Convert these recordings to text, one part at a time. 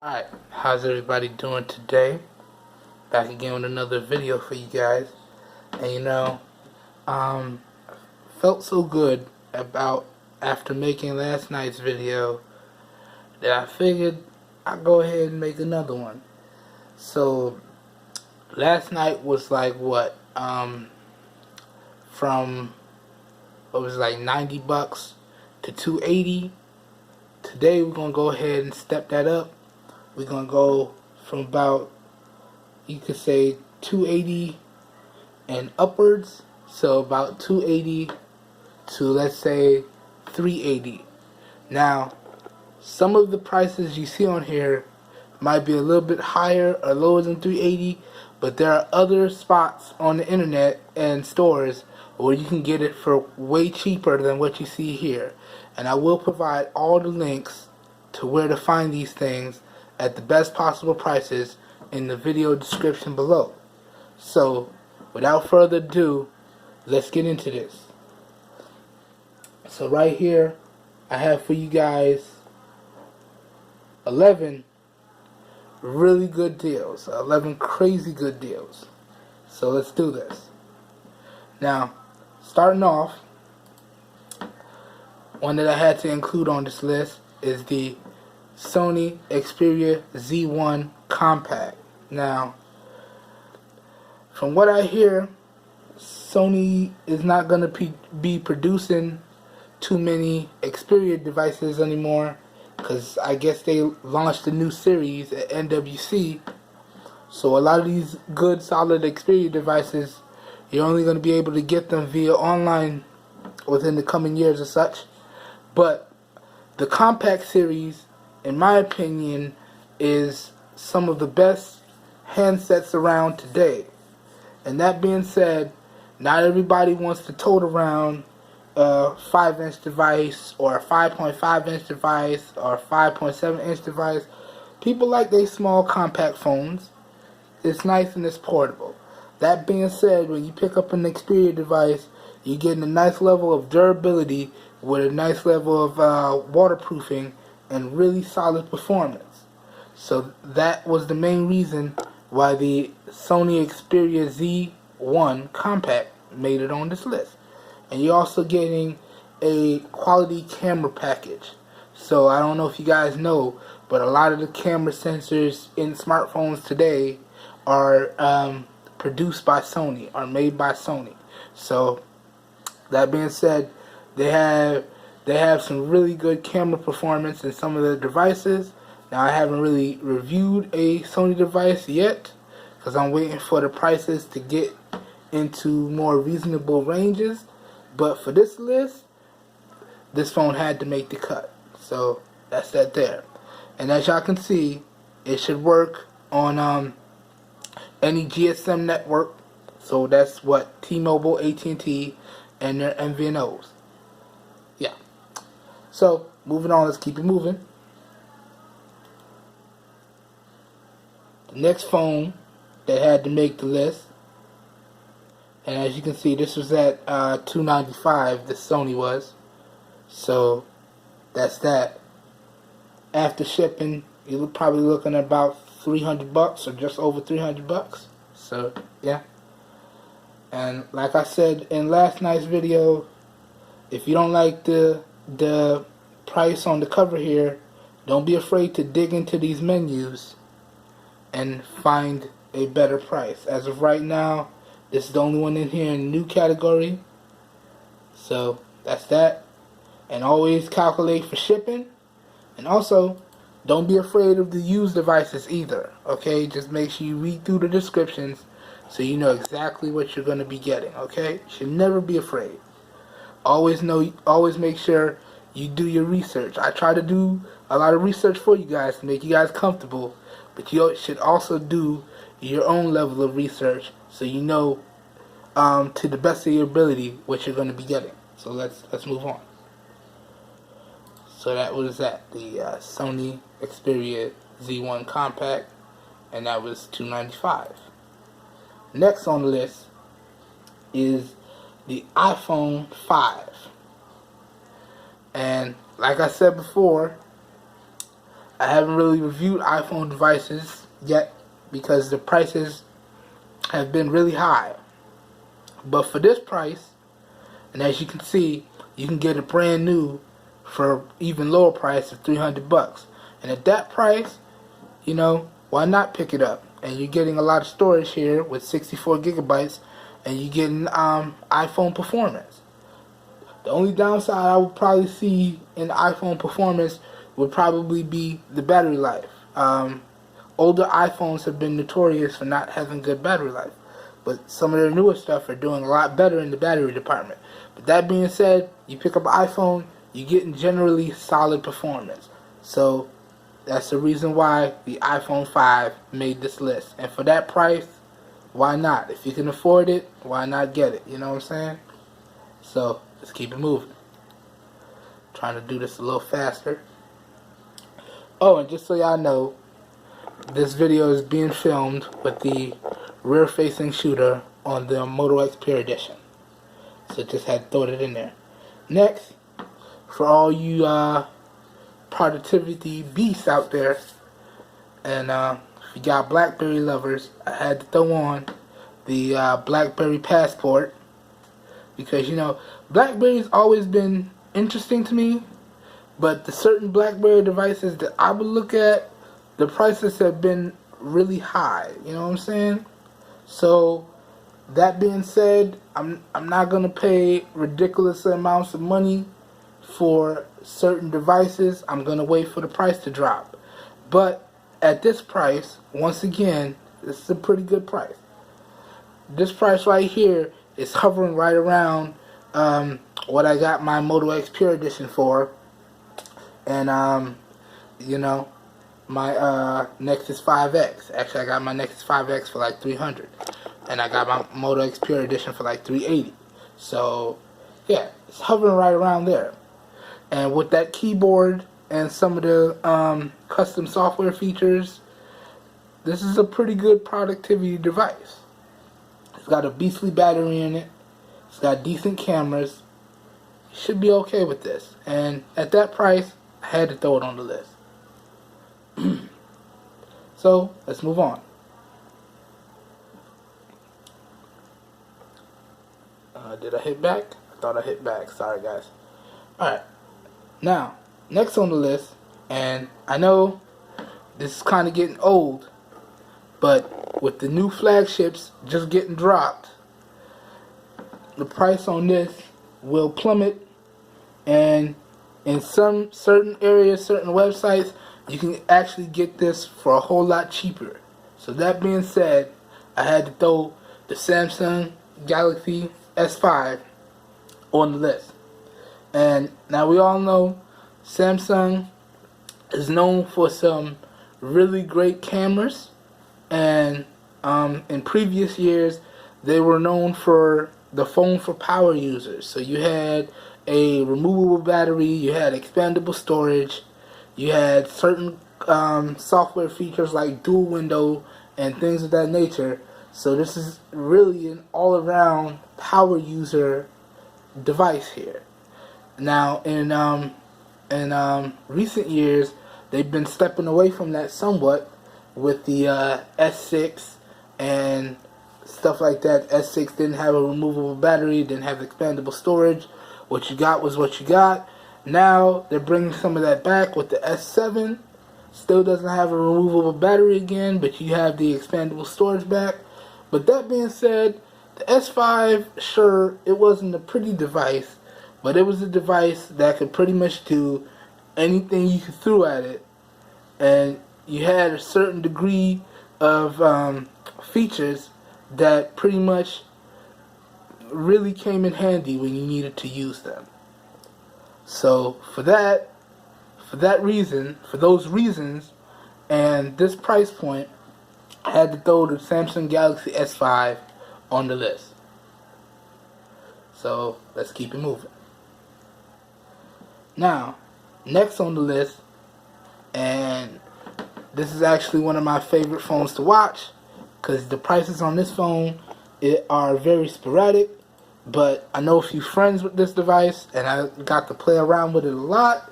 Alright, how's everybody doing today? Back again with another video for you guys. And felt so good about after making last night's video that I figured I'd go ahead and make another one. So last night was like what? From what was it, like $90 to $280. Today we're gonna go ahead and step that up. We're gonna go from about, you could say, 280 and upwards. So about 280 to, let's say, 380. Now, some of the prices you see on here might be a little bit higher or lower than 380, but there are other spots on the internet and stores where you can get it for way cheaper than what you see here. And I will provide all the links to where to find these things at the best possible prices in the video description below. So, without further ado, let's get into this. So right here, I have for you guys 11 really good deals, 11 crazy good deals. So let's do this. Now, starting off, one that I had to include on this list is the Sony Xperia Z1 Compact. Now, from what I hear, Sony is not going to be producing too many Xperia devices anymore, because I guess they launched a new series at NWC. So a lot of these good solid Xperia devices, you're only going to be able to get them via online within the coming years or such. But the Compact series, in my opinion, is some of the best handsets around today. And that being said, not everybody wants to tote around a 5-inch device or a 5.5-inch device or a 5.7-inch device. People like their small compact phones. It's nice and it's portable. That being said, when you pick up an Xperia device, you're getting a nice level of durability with a nice level of waterproofing and really solid performance. So that was the main reason why the Sony Xperia Z1 Compact made it on this list. And you're also getting a quality camera package. So I don't know if you guys know, but a lot of the camera sensors in smartphones today are produced by Sony, are made by Sony. So that being said, they have some really good camera performance in some of their devices. Now, I haven't really reviewed a Sony device yet because I'm waiting for the prices to get into more reasonable ranges. But for this list, this phone had to make the cut. So that's that there. And as y'all can see, it should work on any GSM network. So that's what T-Mobile, AT&T, and their MVNOs. Yeah. So moving on, let's keep it moving. The next phone that had to make the list, and as you can see, this was at $295. This Sony was. So that's that. After shipping, you're probably looking at about $300 or just over $300. So yeah. And like I said in last night's video, if you don't like the price on the cover here, don't be afraid to dig into these menus and find a better price. As of right now, this is the only one in here in the new category. So that's that. And always calculate for shipping. And also, don't be afraid of the used devices either. Okay, just make sure you read through the descriptions so you know exactly what you're going to be getting. Okay, you should never be afraid. Always make sure you do your research. I try to do a lot of research for you guys to make you guys comfortable, but you should also do your own level of research so you know to the best of your ability what you're going to be getting. So let's move on. So that was the Sony Xperia Z1 Compact, and that was $295. Next on the list is the iPhone 5. And like I said before, I haven't really reviewed iPhone devices yet because the prices have been really high. But for this price, and as you can see, you can get a brand new for even lower price of $300. And at that price, you know, why not pick it up? And you're getting a lot of storage here with 64 gigabytes, and you're getting iPhone performance. The only downside I would probably see in iPhone performance would probably be the battery life. Older iPhones have been notorious for not having good battery life, but some of their newer stuff are doing a lot better in the battery department. But that being said, you pick up an iPhone, you're getting generally solid performance. So that's the reason why the iPhone 5 made this list. And for that price, why not? If you can afford it, why not get it? You know what I'm saying? So let's keep it moving. Trying to do this a little faster. Oh, and just so y'all know, this video is being filmed with the rear-facing shooter on the Moto Xperia edition. So just had to throw it in there. Next, for all you productivity beasts out there, and if you got Blackberry lovers, I had to throw on the Blackberry Passport, because, you know, Blackberry's always been interesting to me, but the certain Blackberry devices that I would look at, the prices have been really high. You know what I'm saying? So that being said, I'm not gonna pay ridiculous amounts of money for certain devices. I'm gonna wait for the price to drop. But at this price, once again, this is a pretty good price. This price right here is hovering right around what I got my Moto Xperia edition for, and you know, my Nexus 5X. Actually, I got my Nexus 5X for like $300, and I got my Moto Xperia edition for like $380. So yeah, it's hovering right around there. And with that keyboard and some of the custom software features, this is a pretty good productivity device. It's got a beastly battery in it. It's got decent cameras. You should be okay with this. And at that price, I had to throw it on the list. So let's move on. Did I hit back? I thought I hit back. Sorry, guys. Alright. Now, next on the list, and I know this is kind of getting old, but with the new flagships just getting dropped, the price on this will plummet, and in some certain areas, certain websites, you can actually get this for a whole lot cheaper. So that being said, I had to throw the Samsung Galaxy S5 on the list. And now we all know Samsung is known for some really great cameras, and in previous years they were known for the phone for power users. So you had a removable battery, you had expandable storage, you had certain software features like dual window and things of that nature. So this is really an all-around power user device here. Now in recent years, they've been stepping away from that somewhat with the S6 and stuff like that. S6 didn't have a removable battery, didn't have expandable storage. What you got was what you got. Now they're bringing some of that back with the S7. Still doesn't have a removable battery again, but you have the expandable storage back. But that being said, the S5, sure, it wasn't a pretty device, but it was a device that could pretty much do anything you could throw at it, and you had a certain degree of features that pretty much really came in handy when you needed to use them. So for those reasons, and this price point, I had to throw the Samsung Galaxy S5 on the list. So let's keep it moving. Now, next on the list, and this is actually one of my favorite phones to watch, because the prices on this phone are very sporadic, but I know a few friends with this device, and I got to play around with it a lot,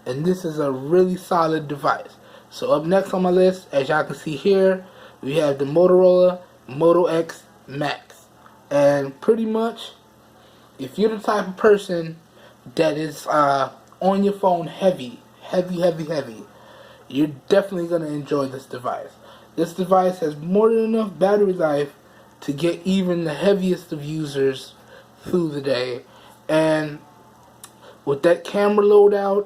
and this is a really solid device. So up next on my list, as y'all can see here, we have the Motorola Moto X Max. And pretty much, if you're the type of person that is on your phone heavy, you're definitely going to enjoy this device. This device has more than enough battery life to get even the heaviest of users through the day. And with that camera loadout,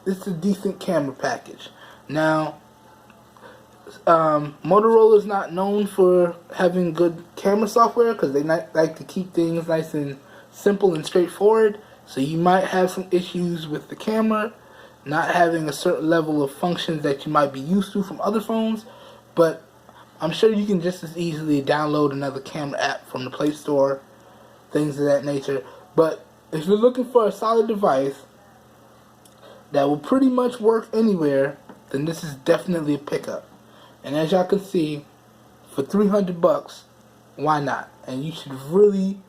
it's a decent camera package. Now, Motorola is not known for having good camera software because they like to keep things nice and simple and straightforward. So you might have some issues with the camera not having a certain level of functions that you might be used to from other phones, but I'm sure you can just as easily download another camera app from the Play Store, things of that nature. But if you're looking for a solid device that will pretty much work anywhere, then this is definitely a pickup. And as y'all can see, for $300, why not? And you should really,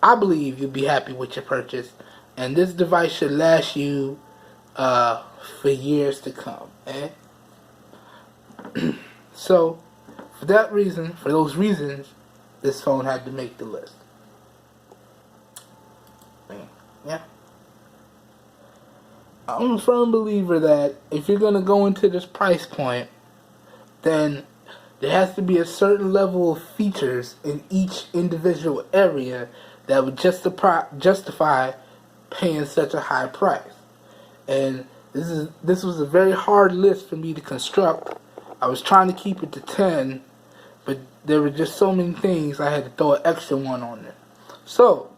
I believe you'll be happy with your purchase. And this device should last you for years to come. So, for those reasons, this phone had to make the list. Yeah. I'm a firm believer that if you're going to go into this price point, then there has to be a certain level of features in each individual area that would justify paying such a high price. And this was a very hard list for me to construct. I was trying to keep it to 10, but there were just so many things I had to throw an extra one on there. So,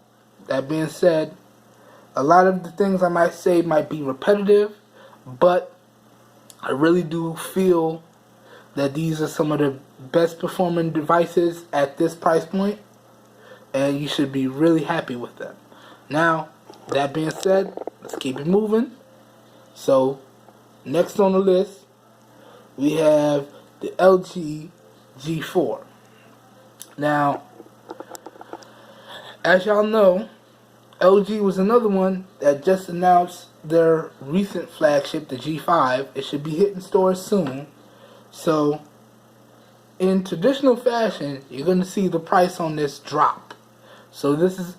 that being said, a lot of the things I might say might be repetitive, but I really do feel that these are some of the best performing devices at this price point, and you should be really happy with them. Now, that being said, let's keep it moving. So, next on the list, we have the LG G4. Now, as y'all know, LG was another one that just announced their recent flagship, the G5. It should be hitting stores soon. So, in traditional fashion, you're going to see the price on this drop. So this is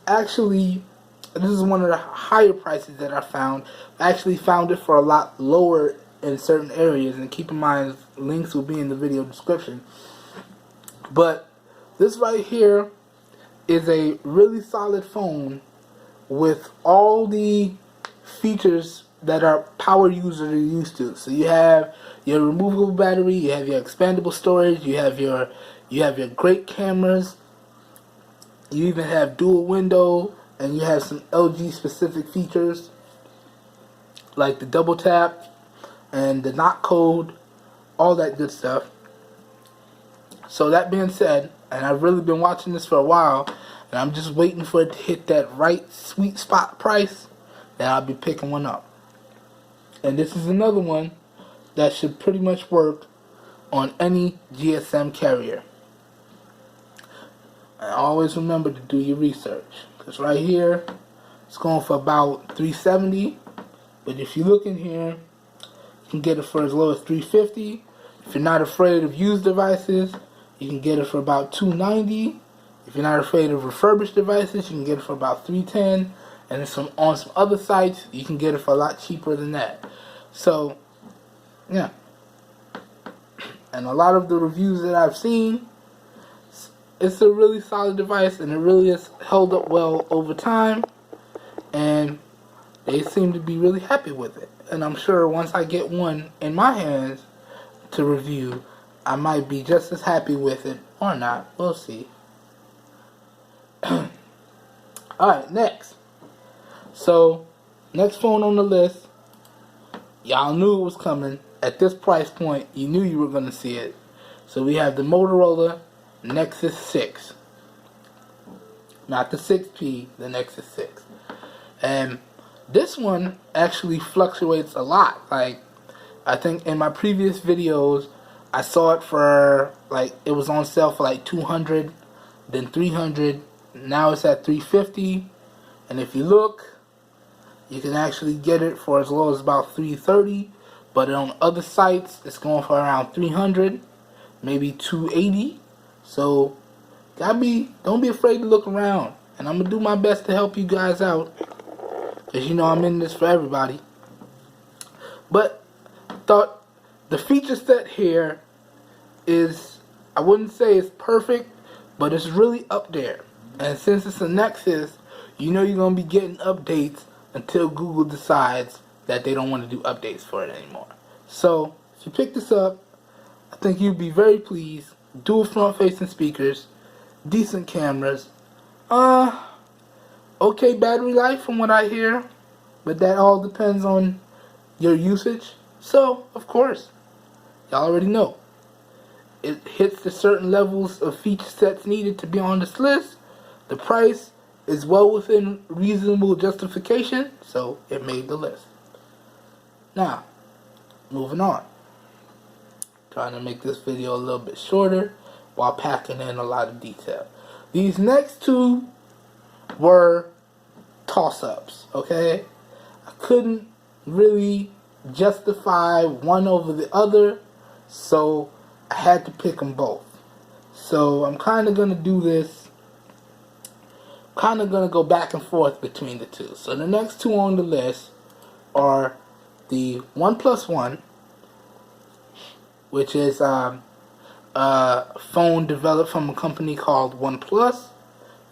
one of the higher prices that I found. I actually found it for a lot lower in certain areas, and keep in mind links will be in the video description. But this right here is a really solid phone with all the features that our power users are used to. So you have your removable battery, you have your expandable storage, you have your great cameras, you even have dual window, and you have some LG specific features like the double tap and the knock code, all that good stuff. So that being said, and I've really been watching this for a while, and I'm just waiting for it to hit that right sweet spot price, then I'll be picking one up. And this is another one that should pretty much work on any GSM carrier. And always remember to do your research, because right here it's going for about $370, but if you look in here, you can get it for as low as $350. If you're not afraid of used devices, you can get it for about $290. If you're not afraid of refurbished devices, you can get it for about $310. And on some other sites, you can get it for a lot cheaper than that. So, yeah. And a lot of the reviews that I've seen, it's a really solid device, and it really has held up well over time. And they seem to be really happy with it. And I'm sure once I get one in my hands to review, I might be just as happy with it or not. We'll see. Alright, next. So, next phone on the list, y'all knew it was coming. At this price point, you knew you were going to see it. So we have the Motorola Nexus 6. Not the 6P, the Nexus 6. And this one actually fluctuates a lot. Like, I think in my previous videos, I saw it for, like, it was on sale for like $200, then $300. Now it's at $350. And if you look, you can actually get it for as low as about $330. but on other sites it's going for around 300, maybe 280. So don't be afraid to look around, and I'm gonna do my best to help you guys out, cause you know I'm in this for everybody. But I thought the feature set here is, I wouldn't say it's perfect, but it's really up there. And since it's a Nexus, you know you're gonna be getting updates until Google decides that they don't want to do updates for it anymore. So if you pick this up, I think you'd be very pleased. Dual front-facing speakers, decent cameras, okay battery life from what I hear, but that all depends on your usage. So of course, y'all already know, it hits the certain levels of feature sets needed to be on this list. The price is well within reasonable justification, so it made the list. Now, moving on. Trying to make this video a little bit shorter while packing in a lot of detail. These next two were toss-ups, okay? I couldn't really justify one over the other, so I had to pick them both. So I'm kind of going to do this, kind of going to go back and forth between the two. So the next two on the list are the OnePlus One, which is a phone developed from a company called OnePlus,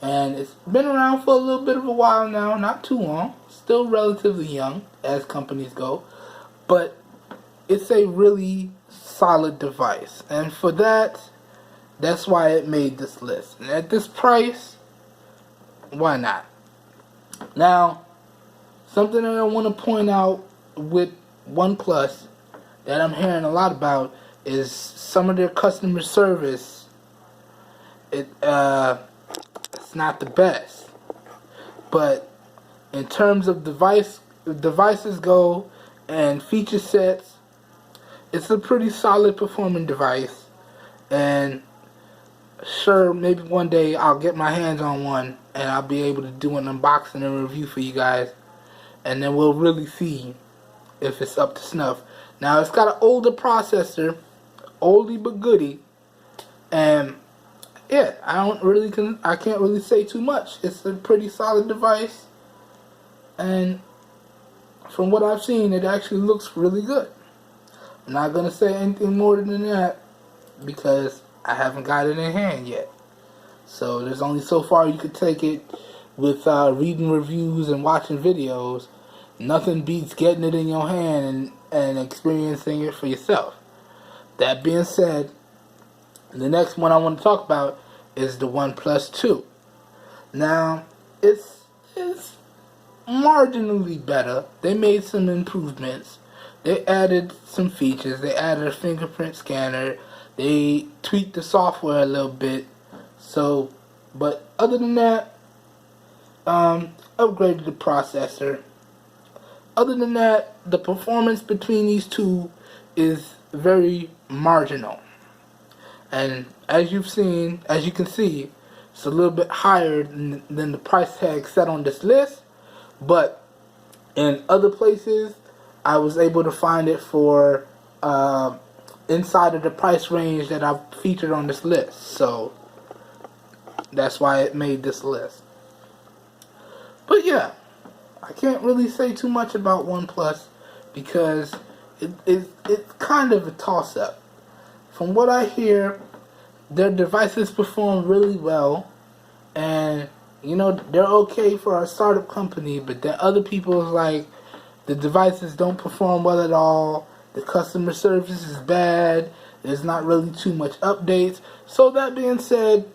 and it's been around for a little bit of a while now, not too long, still relatively young as companies go, but it's a really solid device, and for that's why it made this list. And at this price, why not? Now, something that I want to point out with OnePlus that I'm hearing a lot about is some of their customer service. It's not the best, but in terms of devices go and feature sets, it's a pretty solid performing device. And sure, maybe one day I'll get my hands on one and I'll be able to do an unboxing and review for you guys, and then we'll really see if it's up to snuff. Now, it's got an older processor, oldie but goodie, and yeah, I can't really say too much. It's a pretty solid device, and from what I've seen, it actually looks really good. I'm not gonna say anything more than that because I haven't got it in hand yet. So there's only so far you could take it with reading reviews and watching videos. Nothing beats getting it in your hand and experiencing it for yourself. That being said, the next one I want to talk about is the OnePlus 2. Now, it's marginally better. They made some improvements. They added some features. They added a fingerprint scanner. They tweaked the software a little bit. So, but other than that, upgraded the processor. Other than that, the performance between these two is very marginal. And as you can see, it's a little bit higher than the price tag set on this list. But in other places, I was able to find it for inside of the price range that I've featured on this list. So that's why it made this list. But yeah, I can't really say too much about OnePlus because it's kind of a toss-up. From what I hear, their devices perform really well, and you know, they're okay for a startup company, but then other people is like, the devices don't perform well at all, the customer service is bad, there's not really too much updates. So that being said,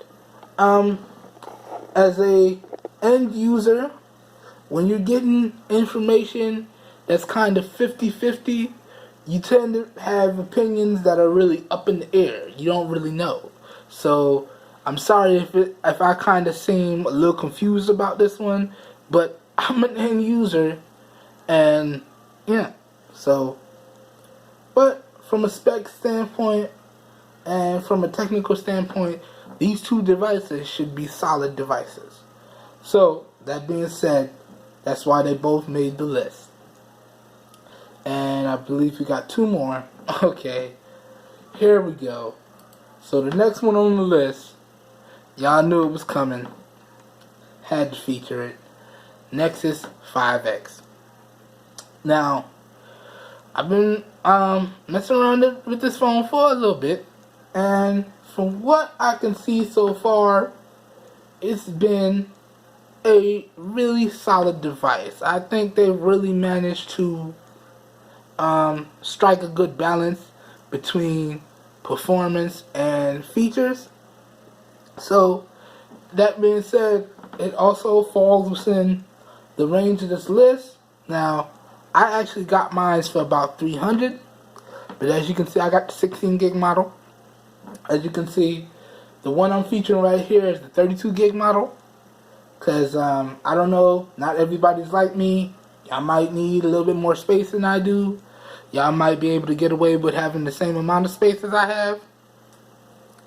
as a end user, when you're getting information that's kind of 50-50, you tend to have opinions that are really up in the air. You don't really know. So I'm sorry if I kind of seem a little confused about this one, but I'm an end user, and yeah. So, but from a spec standpoint and from a technical standpoint, these two devices should be solid devices. So that being said, that's why they both made the list. And I believe we got 2 more. Okay, here we go. So the next one on the list, y'all knew it was coming. Had to feature it. Nexus 5X. Now, I've been messing around with this phone for a little bit, and from what I can see so far, it's been a really solid device. I think they really managed to strike a good balance between performance and features. So, that being said, it also falls within the range of this list. Now, I actually got mine for about $300, but as you can see, I got the 16 gig model. As you can see, the one I'm featuring right here is the 32 gig model, because I don't know, not everybody's like me. Y'all might need a little bit more space than I do. Y'all might be able to get away with having the same amount of space as I have,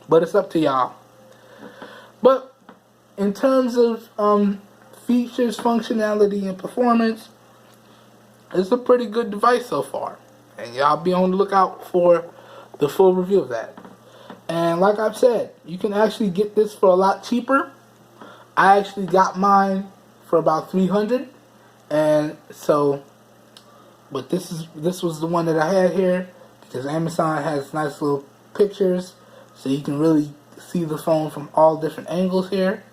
but it's up to y'all. But in terms of features, functionality, and performance, it's a pretty good device so far. And y'all be on the lookout for the full review of that. And like I've said, you can actually get this for a lot cheaper. I actually got mine for about $300. And so, but this was the one that I had here, because Amazon has nice little pictures, so you can really see the phone from all different angles here.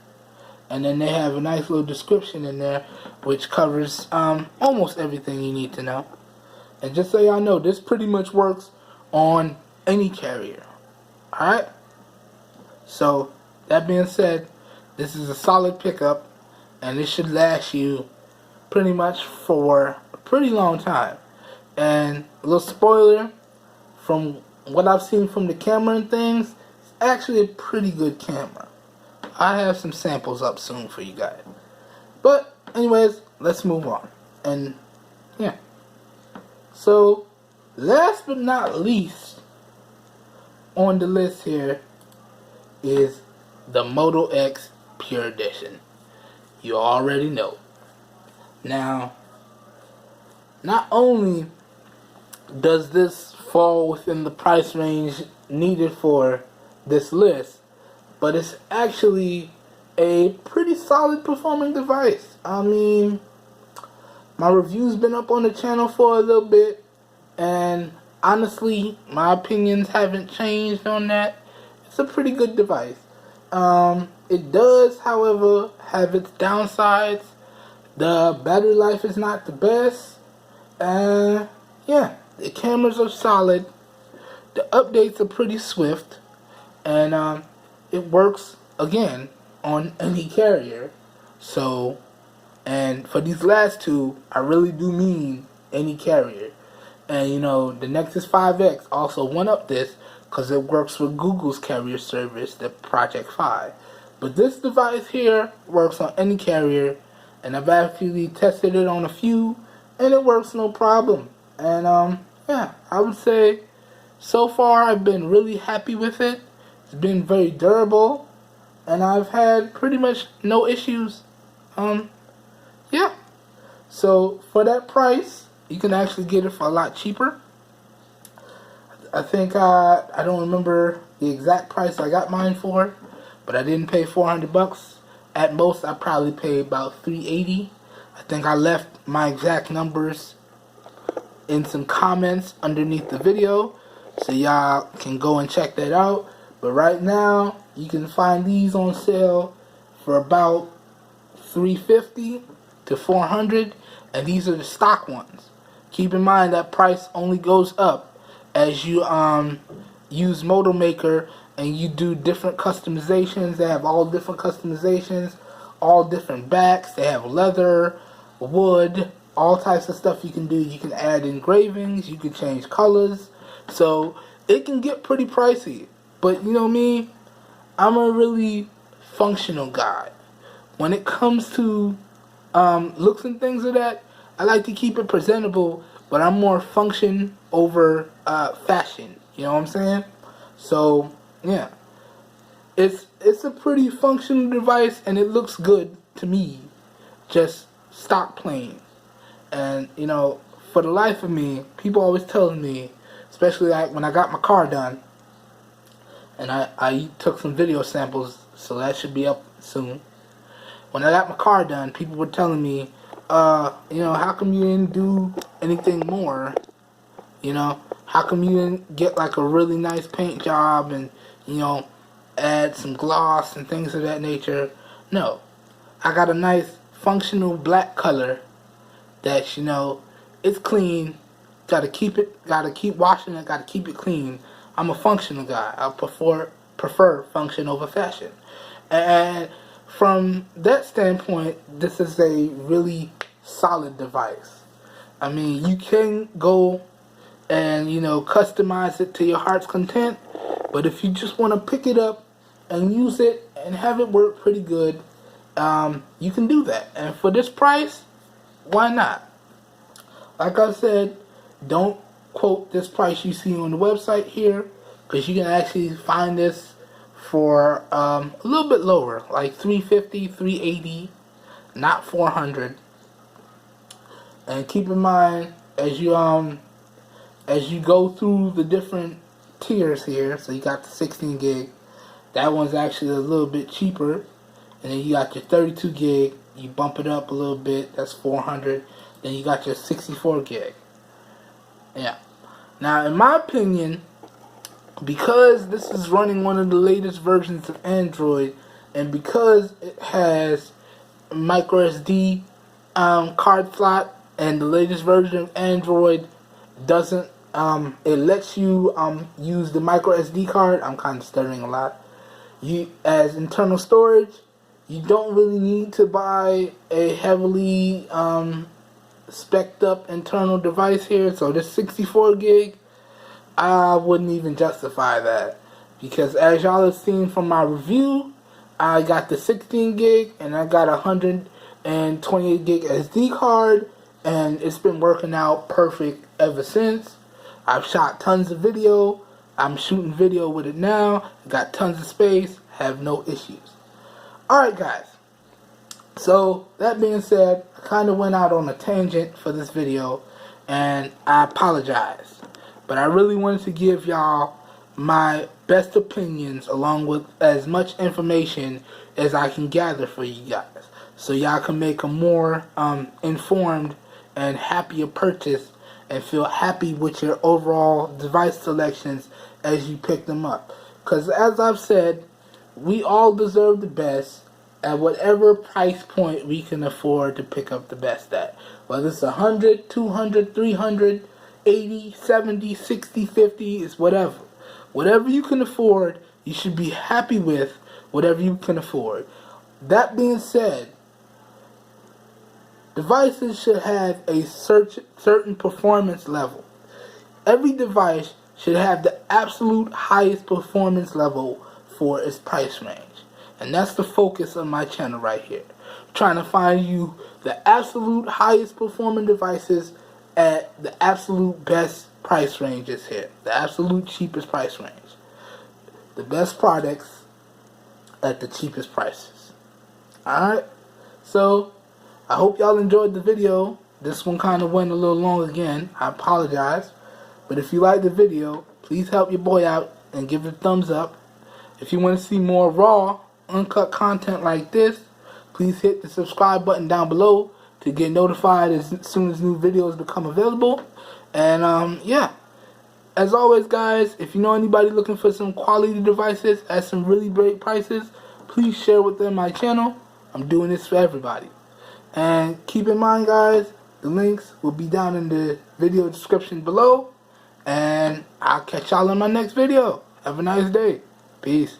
And then they have a nice little description in there, which covers almost everything you need to know. And just so y'all know, this pretty much works on any carrier. Alright? So, that being said, this is a solid pickup, and it should last you pretty much for a pretty long time. And a little spoiler, from what I've seen from the camera and things, it's actually a pretty good camera. I have some samples up soon for you guys. But anyways, let's move on. And yeah. So, last but not least on the list here is the Moto X Pure Edition. You already know. Now, not only does this fall within the price range needed for this list, but it's actually a pretty solid performing device. I mean, my review's been up on the channel for a little bit, and honestly, my opinions haven't changed on that. It's a pretty good device. It does, however, have its downsides. The battery life is not the best. Yeah, the cameras are solid. The updates are pretty swift. And it works, again, on any carrier. So, and for these last two, I really do mean any carrier. And you know, the Nexus 5X also went up this because it works with Google's carrier service, the Project Fi. But this device here works on any carrier, and I've actually tested it on a few, and it works no problem. And yeah, I would say so far I've been really happy with it. It's been very durable, and I've had pretty much no issues. Yeah. So for that price, you can actually get it for a lot cheaper. I think I don't remember the exact price I got mine for, but I didn't pay $400. At most, I probably paid about $380. I think I left my exact numbers in some comments underneath the video, so y'all can go and check that out. But right now, you can find these on sale for about $350 to $400, and these are the stock ones. Keep in mind that price only goes up as you use Moto Maker and you do different customizations. They have all different customizations, all different backs. They have leather, wood, all types of stuff you can do. You can add engravings, you can change colors. So it can get pretty pricey. But you know me, I'm a really functional guy. When it comes to looks and things of that, I like to keep it presentable, but I'm more function over fashion. You know what I'm saying? So yeah, it's a pretty functional device, and it looks good to me. Just stop playing. And you know, for the life of me, people always telling me, especially like when I got my car done, and I took some video samples, so that should be up soon. When I got my car done, people were telling me, how come you didn't do anything more? How come you didn't get like a really nice paint job and, add some gloss and things of that nature? No. I got a nice functional black color that, it's clean. Gotta keep washing it, gotta keep it clean. I'm a functional guy. I prefer function over fashion. And from that standpoint, this is a really solid device. I mean, you can go and, customize it to your heart's content, but if you just want to pick it up and use it and have it work pretty good, you can do that. And for this price, why not? Like I said, don't quote this price you see on the website here, because you can actually find this for a little bit lower, like $350, $380, not $400. And keep in mind, as you go through the different tiers here, so you got the 16 gig, that one's actually a little bit cheaper, and then you got your 32 gig, you bump it up a little bit, that's $400. Then you got your 64 gig. Yeah. Now, in my opinion, because this is running one of the latest versions of Android, and because it has micro SD card slot, and the latest version of Android doesn't, it lets you use the micro SD card. I'm kind of stuttering a lot. As internal storage, you don't really need to buy a heavily spec'd up internal device here. So this 64 gig, I wouldn't even justify that, because as y'all have seen from my review, I got the 16 gig and I got a 128 gig SD card, and it's been working out perfect ever since. I've shot tons of video. I'm shooting video with it now. Got tons of space. Have no issues. Alright guys, so that being said, I kind of went out on a tangent for this video, and I apologize. But I really wanted to give y'all my best opinions along with as much information as I can gather for you guys, so y'all can make a more informed and happier purchase and feel happy with your overall device selections as you pick them up. Because as I've said, we all deserve the best at whatever price point we can afford to pick up the best at. Whether it's 100, 200, 300, 80, 70, 60, 50, it's whatever. Whatever you can afford, you should be happy with whatever you can afford. That being said, devices should have a certain performance level. Every device should have the absolute highest performance level for its price range. And that's the focus of my channel right here. Trying to find you the absolute highest performing devices at the absolute best price ranges here. The absolute cheapest price range. The best products at the cheapest prices. Alright? So, I hope y'all enjoyed the video. This one kind of went a little long again. I apologize. But if you like the video, please help your boy out and give it a thumbs up. If you want to see more raw, uncut content like this, please hit the subscribe button down below to get notified as soon as new videos become available. And yeah, as always guys, if you know anybody looking for some quality devices at some really great prices, please share with them my channel. I'm doing this for everybody. And keep in mind guys, the links will be down in the video description below. And I'll catch y'all in my next video. Have a nice day. Peace.